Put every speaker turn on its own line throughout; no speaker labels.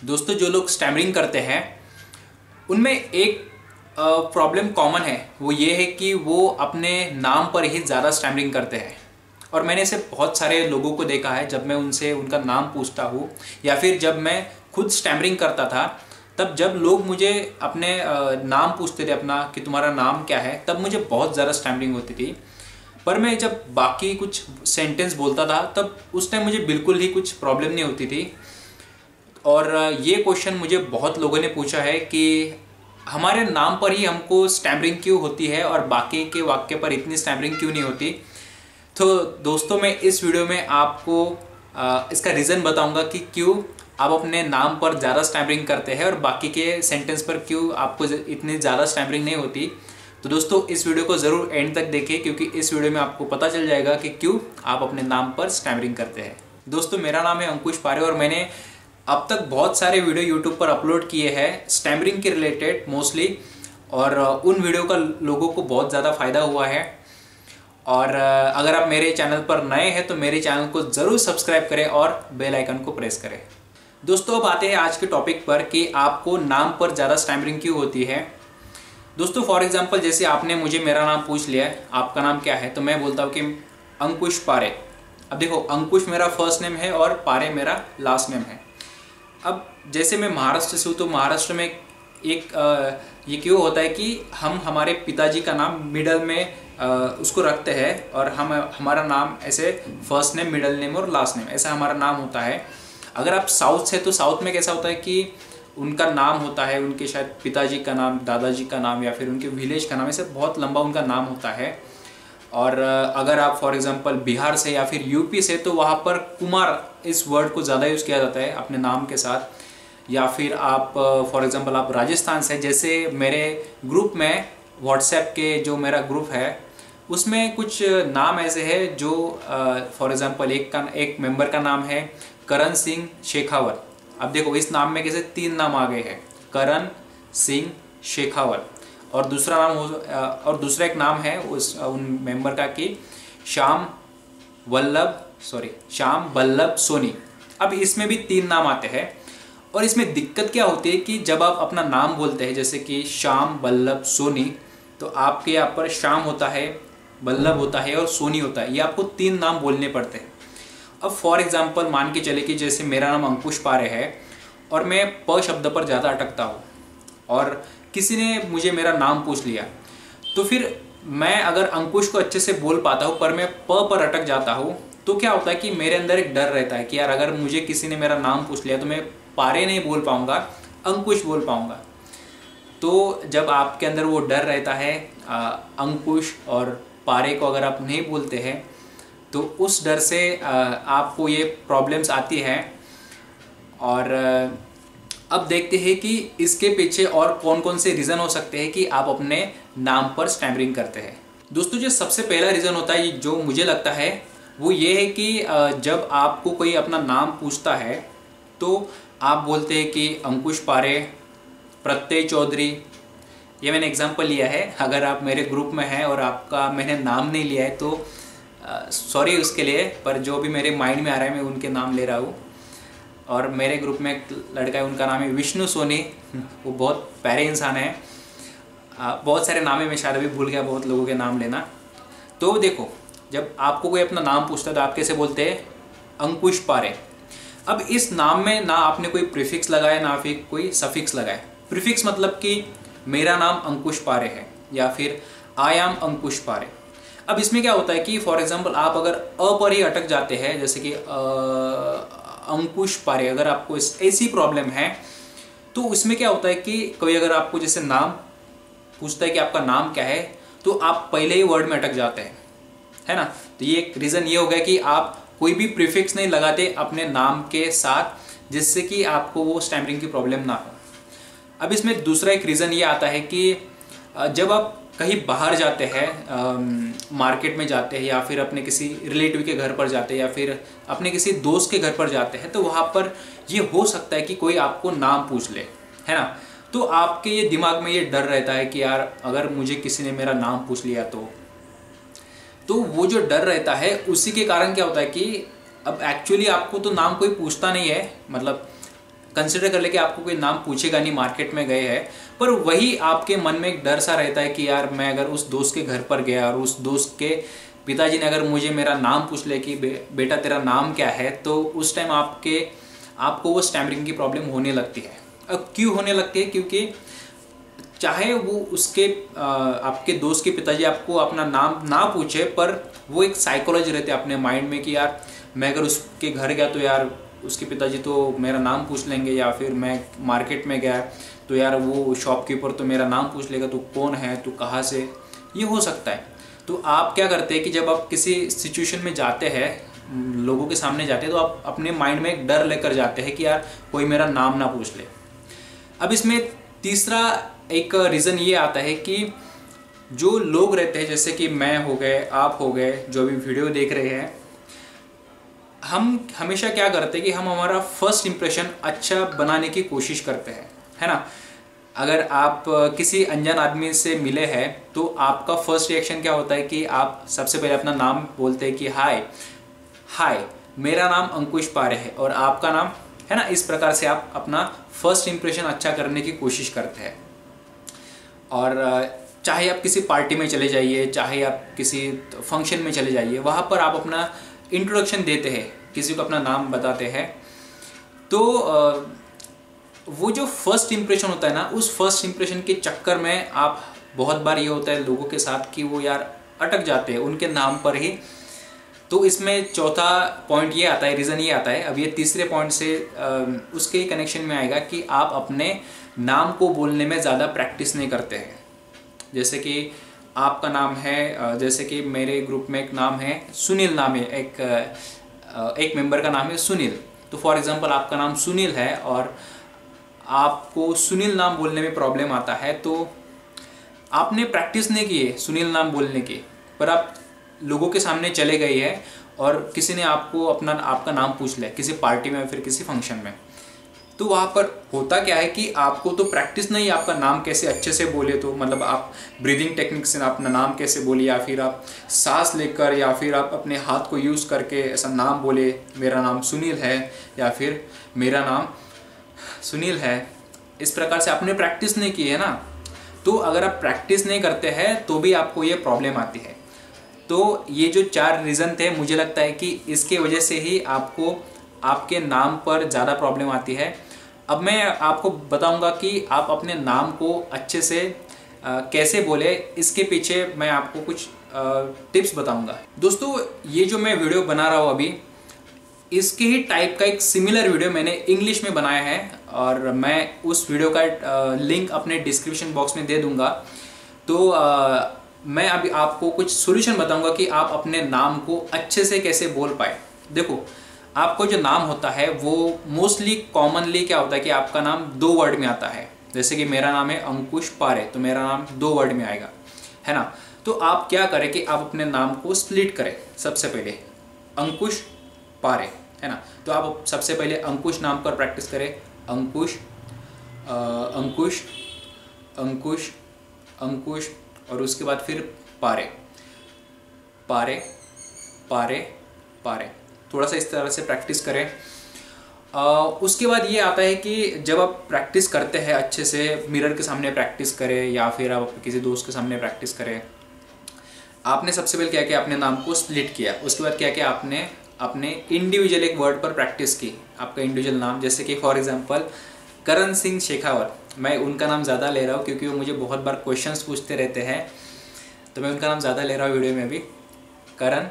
दोस्तों, जो लोग स्टैमरिंग करते हैं उनमें एक प्रॉब्लम कॉमन है। वो ये है कि वो अपने नाम पर ही ज़्यादा स्टैमरिंग करते हैं। और मैंने ऐसे बहुत सारे लोगों को देखा है, जब मैं उनसे उनका नाम पूछता हूँ या फिर जब मैं खुद स्टैमरिंग करता था, तब जब लोग मुझे अपने नाम पूछते थे अपना कि तुम्हारा नाम क्या है, तब मुझे बहुत ज़्यादा स्टैमरिंग होती थी। पर मैं जब बाकी कुछ सेंटेंस बोलता था तब उस टाइम मुझे बिल्कुल ही कुछ प्रॉब्लम नहीं होती थी। और ये क्वेश्चन मुझे बहुत लोगों ने पूछा है कि हमारे नाम पर ही हमको स्टैमरिंग क्यों होती है और बाकी के वाक्य पर इतनी स्टैमरिंग क्यों नहीं होती। तो दोस्तों, मैं इस वीडियो में आपको इसका रीज़न बताऊंगा कि क्यों आप अपने नाम पर ज़्यादा स्टैमरिंग करते हैं और बाकी के सेंटेंस पर क्यों आपको इतनी ज़्यादा स्टैमरिंग नहीं होती। तो दोस्तों, इस वीडियो को ज़रूर एंड तक देखिए, क्योंकि इस वीडियो में आपको पता चल जाएगा कि क्यों आप अपने नाम पर स्टैमरिंग करते हैं। दोस्तों, मेरा नाम है अंकुश पारे और मैंने अब तक बहुत सारे वीडियो यूट्यूब पर अपलोड किए हैं स्टैमरिंग के रिलेटेड मोस्टली, और उन वीडियो का लोगों को बहुत ज़्यादा फ़ायदा हुआ है। और अगर आप मेरे चैनल पर नए हैं तो मेरे चैनल को ज़रूर सब्सक्राइब करें और बेल आइकन को प्रेस करें। दोस्तों, अब आते हैं आज के टॉपिक पर कि आपको नाम पर ज़्यादा स्टैमरिंग क्यों होती है। दोस्तों, फॉर एग्जांपल जैसे आपने मुझे मेरा नाम पूछ लिया है, आपका नाम क्या है, तो मैं बोलता हूँ कि अंकुश पारे। अब देखो, अंकुश मेरा फर्स्ट नेम है और पारे मेरा लास्ट नेम है। अब जैसे मैं महाराष्ट्र से हूँ, तो महाराष्ट्र में एक ये क्यों होता है कि हम हमारे पिताजी का नाम मिडल में उसको रखते हैं, और हम हमारा नाम ऐसे फर्स्ट नेम, मिडल नेम और लास्ट नेम ऐसा हमारा नाम होता है। अगर आप साउथ से, तो साउथ में कैसा होता है कि उनका नाम होता है, उनके शायद पिताजी का नाम, दादाजी का नाम या फिर उनके विलेज का नाम, ऐसे बहुत लंबा उनका नाम होता है। और अगर आप फॉर एग्जांपल बिहार से या फिर यूपी से, तो वहाँ पर कुमार इस वर्ड को ज़्यादा यूज़ किया जाता है अपने नाम के साथ। या फिर आप फॉर एग्जांपल आप राजस्थान से, जैसे मेरे ग्रुप में व्हाट्सएप के जो मेरा ग्रुप है उसमें कुछ नाम ऐसे हैं जो फॉर एग्जांपल एक मेंबर का नाम है करण सिंह शेखावत। अब देखो, इस नाम में कैसे 3 नाम आ गए हैं, करण सिंह शेखावत। और दूसरा नाम और दूसरा एक नाम है उन मेंबर का कि श्याम बल्लभ सोनी। अब इसमें भी 3 नाम आते हैं। और इसमें दिक्कत क्या होती है कि जब आप अपना नाम बोलते हैं, जैसे कि श्याम बल्लभ सोनी, तो आपके यहाँ पर श्याम होता है, बल्लभ होता है और सोनी होता है। ये आपको 3 नाम बोलने पड़ते हैं। अब फॉर एग्जांपल मान के चले कि जैसे मेरा नाम अंकुश पारे है और मैं प शब्द पर ज़्यादा अटकता हूँ और किसी ने मुझे मेरा नाम पूछ लिया, तो फिर मैं अगर अंकुश को अच्छे से बोल पाता हूँ पर मैं प पर अटक जाता हूँ, तो क्या होता है कि मेरे अंदर एक डर रहता है कि यार अगर मुझे किसी ने मेरा नाम पूछ लिया तो मैं पारे नहीं बोल पाऊँगा, अंकुश बोल पाऊँगा। तो जब आपके अंदर वो डर रहता है अंकुश और पारे को अगर आप नहीं बोलते हैं, तो उस डर से आपको ये प्रॉब्लम्स आती हैं। और अब देखते हैं कि इसके पीछे और कौन कौन से रीज़न हो सकते हैं कि आप अपने नाम पर स्टैमरिंग करते हैं। दोस्तों, जो सबसे पहला रीज़न होता है जो मुझे लगता है वो ये है कि जब आपको कोई अपना नाम पूछता है तो आप बोलते हैं कि अंकुश पारे, प्रत्यय चौधरी। ये मैंने एग्जांपल लिया है। अगर आप मेरे ग्रुप में हैं और आपका मैंने नाम नहीं लिया है तो सॉरी उसके लिए, पर जो भी मेरे माइंड में आ रहा है मैं उनके नाम ले रहा हूँ। और मेरे ग्रुप में एक लड़का है, उनका नाम है विष्णु सोनी। वो बहुत प्यारे इंसान है। बहुत सारे नाम है, मैं शायद अभी भूल गया बहुत लोगों के नाम लेना। तो देखो, जब आपको कोई अपना नाम पूछता है तो आप कैसे बोलते हैं, अंकुश पारे। अब इस नाम में ना आपने कोई प्रीफिक्स लगाया ना फिर कोई सफिक्स लगाया। प्रीफिक्स मतलब कि मेरा नाम अंकुश पारे है या फिर आई एम अंकुश पारे। अब इसमें क्या होता है कि फॉर एग्जांपल आप अगर अ पर ही अटक जाते हैं, जैसे कि अंकुश पारे, अगर आपको ऐसी प्रॉब्लम है, तो उसमें क्या होता है कि कोई अगर आपको जैसे नाम पूछता है कि आपका नाम क्या है, तो आप पहले ही वर्ड में अटक जाते हैं, है ना। तो ये एक रीज़न ये हो गया कि आप कोई भी प्रीफिक्स नहीं लगाते अपने नाम के साथ, जिससे कि आपको वो स्टैमरिंग की प्रॉब्लम ना हो। अब इसमें दूसरा एक रीज़न ये आता है कि जब आप कहीं बाहर जाते हैं, मार्केट में जाते हैं या फिर अपने किसी रिलेटिव के घर पर जाते हैं या फिर अपने किसी दोस्त के घर पर जाते हैं, तो वहाँ पर ये हो सकता है कि कोई आपको नाम पूछ ले, है ना। तो आपके ये दिमाग में ये डर रहता है कि यार अगर मुझे किसी ने मेरा नाम पूछ लिया तो वो जो डर रहता है उसी के कारण क्या होता है कि अब एक्चुअली आपको तो नाम कोई पूछता नहीं है, मतलब कंसिडर कर ले कि आपको कोई नाम पूछेगा नहीं, मार्केट में गए हैं, पर वही आपके मन में एक डर सा रहता है कि यार मैं अगर उस दोस्त के घर पर गया और उस दोस्त के पिताजी ने अगर मुझे मेरा नाम पूछ ले कि बेटा तेरा नाम क्या है, तो उस टाइम आपको वो स्टैमरिंग की प्रॉब्लम होने लगती है। अब क्यों होने लगती है? क्योंकि चाहे वो उसके आपके दोस्त के पिताजी आपको अपना नाम ना पूछे, पर वो एक साइकोलॉजी रहती है अपने माइंड में कि यार मैं अगर उसके घर गया तो यार उसके पिताजी तो मेरा नाम पूछ लेंगे, या फिर मैं मार्केट में गया तो यार वो शॉपकीपर तो मेरा नाम पूछ लेगा, तू कौन है, तू कहाँ से, ये हो सकता है। तो आप क्या करते हैं कि जब आप किसी सिचुएशन में जाते हैं, लोगों के सामने जाते हैं, तो आप अपने माइंड में एक डर लेकर जाते हैं कि यार कोई मेरा नाम ना पूछ ले। अब इसमें तीसरा एक रीज़न ये आता है कि जो लोग रहते हैं, जैसे कि मैं हो गए, आप हो गए, जो भी वीडियो देख रहे हैं, हम हमेशा क्या करते हैं कि हम हमारा फर्स्ट इम्प्रेशन अच्छा बनाने की कोशिश करते हैं, है ना। अगर आप किसी अनजान आदमी से मिले हैं तो आपका फर्स्ट रिएक्शन क्या होता है कि आप सबसे पहले अपना नाम बोलते हैं कि हाय मेरा नाम अंकुश पारे है, और आपका नाम, है ना। इस प्रकार से आप अपना फर्स्ट इम्प्रेशन अच्छा करने की कोशिश करते हैं। और चाहे आप किसी पार्टी में चले जाइए, चाहे आप किसी फंक्शन में चले जाइए, वहाँ पर आप अपना इंट्रोडक्शन देते हैं, किसी को अपना नाम बताते हैं, तो वो जो फर्स्ट इम्प्रेशन होता है ना, उस फर्स्ट इम्प्रेशन के चक्कर में आप बहुत बार ये होता है लोगों के साथ कि वो यार अटक जाते हैं उनके नाम पर ही। तो इसमें चौथा पॉइंट ये आता है, रीज़न ये आता है। अब ये तीसरे पॉइंट से उसके ही कनेक्शन में आएगा कि आप अपने नाम को बोलने में ज़्यादा प्रैक्टिस नहीं करते हैं। जैसे कि आपका नाम है, जैसे कि मेरे ग्रुप में एक नाम है सुनील, नाम है एक मेंबर का नाम है सुनील। तो फॉर एग्जांपल आपका नाम सुनील है और आपको सुनील नाम बोलने में प्रॉब्लम आता है, तो आपने प्रैक्टिस नहीं की है सुनील नाम बोलने की, पर आप लोगों के सामने चले गए हैं और किसी ने आपका नाम पूछ लिया किसी पार्टी में, फिर किसी फंक्शन में, तो वहाँ पर होता क्या है कि आपको तो प्रैक्टिस नहीं, आपका नाम कैसे अच्छे से बोले, तो मतलब आप ब्रीदिंग टेक्निक से अपना नाम कैसे बोले, या फिर आप सांस लेकर, या फिर आप अपने हाथ को यूज़ करके ऐसा नाम बोले, मेरा नाम सुनील है, या फिर मेरा नाम सुनील है। इस प्रकार से आपने प्रैक्टिस नहीं की है ना। तो अगर आप प्रैक्टिस नहीं करते हैं तो भी आपको ये प्रॉब्लम आती है। तो ये जो 4 रीज़न थे, मुझे लगता है कि इसके वजह से ही आपको आपके नाम पर ज़्यादा प्रॉब्लम आती है। अब मैं आपको बताऊंगा कि आप अपने नाम को अच्छे से कैसे बोले, इसके पीछे मैं आपको कुछ टिप्स बताऊंगा। दोस्तों, ये जो मैं वीडियो बना रहा हूँ अभी, इसके ही टाइप का एक सिमिलर वीडियो मैंने इंग्लिश में बनाया है, और मैं उस वीडियो का लिंक अपने डिस्क्रिप्शन बॉक्स में दे दूंगा। तो मैं अभी आपको कुछ सॉल्यूशन बताऊंगा कि आप अपने नाम को अच्छे से कैसे बोल पाए। देखो, आपको जो नाम होता है वो मोस्टली कॉमनली क्या होता है कि आपका नाम 2 वर्ड में आता है। जैसे कि मेरा नाम है अंकुश पारे, तो मेरा नाम 2 वर्ड में आएगा, है ना। तो आप क्या करें कि आप अपने नाम को स्प्लिट करें। सबसे पहले अंकुश पारे, है ना। तो आप सबसे पहले अंकुश नाम पर प्रैक्टिस करें। अंकुश अंकुश अंकुश अंकुश, और उसके बाद फिर पारे पारे पारे पारे, थोड़ा सा इस तरह से प्रैक्टिस करें। उसके बाद ये आता है कि जब आप प्रैक्टिस करते हैं अच्छे से, मिरर के सामने प्रैक्टिस करें या फिर आप किसी दोस्त के सामने प्रैक्टिस करें, आपने सबसे पहले क्या किया, अपने नाम को स्प्लिट किया। उसके बाद क्या किया, आपने अपने इंडिविजुअल एक वर्ड पर प्रैक्टिस की, आपका इंडिविजुअल नाम। जैसे कि फॉर एग्जांपल करण सिंह शेखावत, मैं उनका नाम ज़्यादा ले रहा हूँ क्योंकि वो मुझे बहुत बार क्वेश्चंस पूछते रहते हैं, तो मैं उनका नाम ज़्यादा ले रहा हूँ वीडियो में भी, करण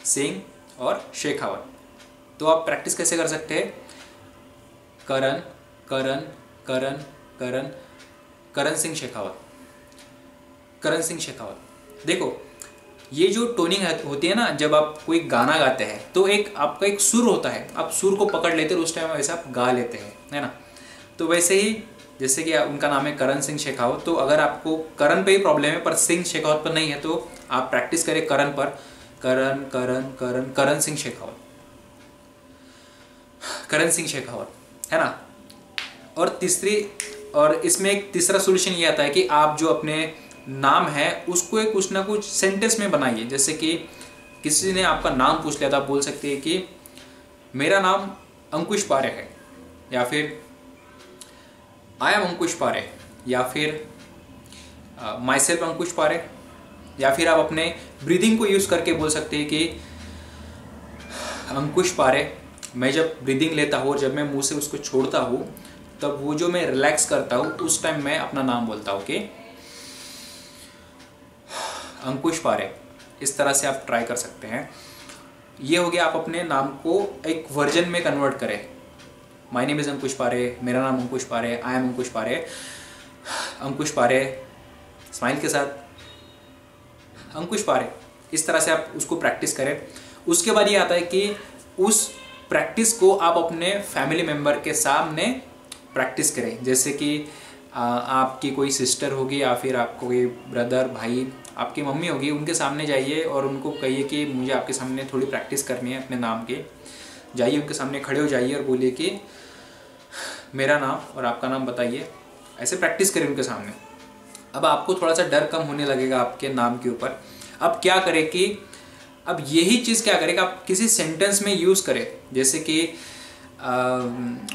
सिंह और शेखावत। तो आप प्रैक्टिस कैसे कर सकते हैं, करण करण करण करण करण सिंह शेखावत, करण सिंह शेखावत। देखो, ये जो टोनिंग होती है ना, जब आप कोई गाना गाते हैं तो आपका एक सुर होता है, आप सुर को पकड़ लेते हैं, उस टाइम वैसे आप गा लेते हैं, है ना। तो वैसे ही जैसे कि उनका नाम है करण सिंह शेखावत, तो अगर आपको करण पे ही प्रॉब्लम है पर सिंह शेखावत पर नहीं है, तो आप प्रैक्टिस करें करण पर, करण करण करण करण सिंह शेखावत, करण सिंह शेखावत, है ना। और इसमें एक तीसरा सोल्यूशन ये आता है कि आप जो अपने नाम है उसको एक कुछ ना कुछ सेंटेंस में बनाइए। जैसे कि किसी ने आपका नाम पूछ लिया, तो आप बोल सकते हैं कि मेरा नाम अंकुश पारे है, या फिर आई एम अंकुश पारे, या फिर माई सेल्फ अंकुश पारे, या फिर आप अपने ब्रीदिंग को यूज़ करके बोल सकते हैं कि अंकुश पारे। मैं जब ब्रीदिंग लेता हूँ और जब मैं मुंह से उसको छोड़ता हूँ तब वो जो मैं रिलैक्स करता हूँ उस टाइम मैं अपना नाम बोलता हूँ कि अंकुश पारे। इस तरह से आप ट्राई कर सकते हैं। ये हो गया, आप अपने नाम को एक वर्जन में कन्वर्ट करें। माय नेम इज़ अंकुश पारे, मेरा नाम अंकुश पारे, आई एम अंकुश पारे, अंकुश पारे स्माइल के साथ अंकुश पारे। इस तरह से आप उसको प्रैक्टिस करें। उसके बाद ये आता है कि उस प्रैक्टिस को आप अपने फैमिली मेम्बर के सामने प्रैक्टिस करें। जैसे कि आपकी कोई सिस्टर होगी या फिर आपको कोई ब्रदर भाई, आपकी मम्मी होगी, उनके सामने जाइए और उनको कहिए कि मुझे आपके सामने थोड़ी प्रैक्टिस करनी है अपने नाम की। जाइए उनके सामने खड़े हो जाइए और बोलिए कि मेरा नाम और आपका नाम बताइए। ऐसे प्रैक्टिस करें उनके सामने। अब आपको थोड़ा सा डर कम होने लगेगा आपके नाम के ऊपर। अब क्या करें कि अब यही चीज़ क्या करें कि आप किसी सेंटेंस में यूज़ करें। जैसे कि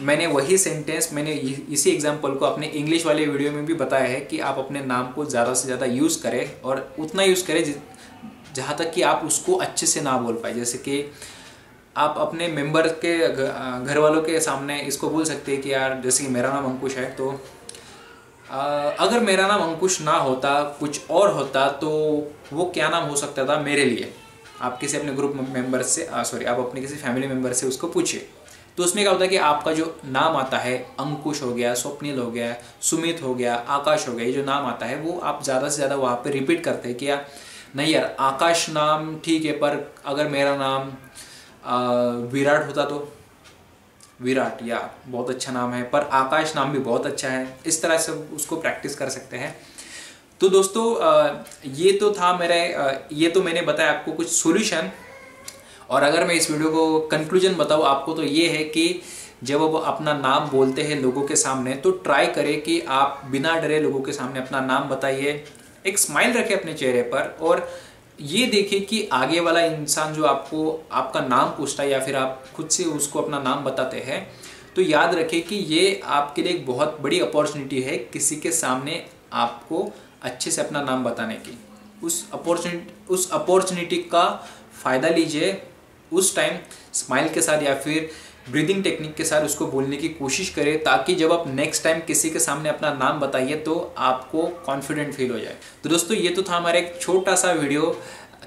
मैंने वही सेंटेंस मैंने इसी एग्जांपल को अपने इंग्लिश वाले वीडियो में भी बताया है कि आप अपने नाम को ज़्यादा से ज़्यादा यूज़ करें और उतना यूज़ करें जहाँ तक कि आप उसको अच्छे से ना बोल पाए। जैसे कि आप अपने मेंबर के घर वालों के सामने इसको बोल सकते हैं कि यार जैसे कि मेरा नाम अंकुश है, तो अगर मेरा नाम अंकुश ना होता, कुछ और होता, तो वो क्या नाम हो सकता था मेरे लिए। आप किसी अपने ग्रुप मेंबर से आप अपने किसी फैमिली मेंबर से उसको पूछिए। तो उसमें क्या होता है कि आपका जो नाम आता है, अंकुश हो गया, स्वप्निल हो गया, सुमित हो गया, आकाश हो गया, ये जो नाम आता है वो आप ज़्यादा से ज़्यादा वहाँ पे रिपीट करते हैं कि यार नहीं यार आकाश नाम ठीक है, पर अगर मेरा नाम विराट होता तो विराट यार बहुत अच्छा नाम है, पर आकाश नाम भी बहुत अच्छा है। इस तरह से उसको प्रैक्टिस कर सकते हैं। तो दोस्तों ये तो था ये तो मैंने बताया आपको कुछ सॉल्यूशन। और अगर मैं इस वीडियो को कंक्लूजन बताऊँ आपको तो ये है कि जब आप अपना नाम बोलते हैं लोगों के सामने तो ट्राई करें कि आप बिना डरे लोगों के सामने अपना नाम बताइए। एक स्माइल रखें अपने चेहरे पर और ये देखिए कि आगे वाला इंसान जो आपको आपका नाम पूछता है या फिर आप खुद से उसको अपना नाम बताते हैं, तो याद रखें कि ये आपके लिए एक बहुत बड़ी अपॉर्चुनिटी है किसी के सामने आपको अच्छे से अपना नाम बताने की। उस अपॉर्चुनिटी का फ़ायदा लीजिए। उस टाइम स्माइल के साथ या फिर ब्रीदिंग टेक्निक के साथ उसको बोलने की कोशिश करें, ताकि जब आप नेक्स्ट टाइम किसी के सामने अपना नाम बताइए तो आपको कॉन्फिडेंट फील हो जाए। तो दोस्तों ये तो था हमारा एक छोटा सा वीडियो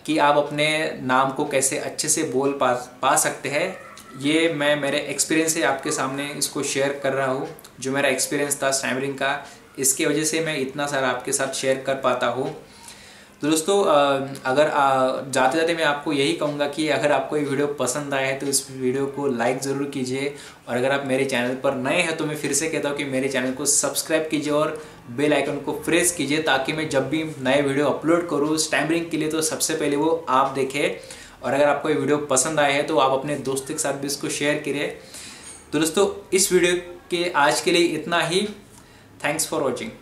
कि आप अपने नाम को कैसे अच्छे से बोल पा सकते हैं। ये मैं मेरे एक्सपीरियंस से आपके सामने इसको शेयर कर रहा हूँ। जो मेरा एक्सपीरियंस था स्टैमरिंग का, इसके वजह से मैं इतना सारा आपके साथ शेयर कर पाता हूँ। तो दोस्तों अगर जाते जाते मैं आपको यही कहूँगा कि अगर आपको ये वीडियो पसंद आया है तो इस वीडियो को लाइक ज़रूर कीजिए। और अगर आप मेरे चैनल पर नए हैं तो मैं फिर से कहता हूँ कि मेरे चैनल को सब्सक्राइब कीजिए और बेल आइकन को प्रेस कीजिए, ताकि मैं जब भी नए वीडियो अपलोड करूँ स्टैमरिंग के लिए तो सबसे पहले वो आप देखें। और अगर आपको ये वीडियो पसंद आया है तो आप अपने दोस्तों के साथ भी इसको शेयर करिए। तो दोस्तों इस वीडियो के आज के लिए इतना ही। Thanks for watching.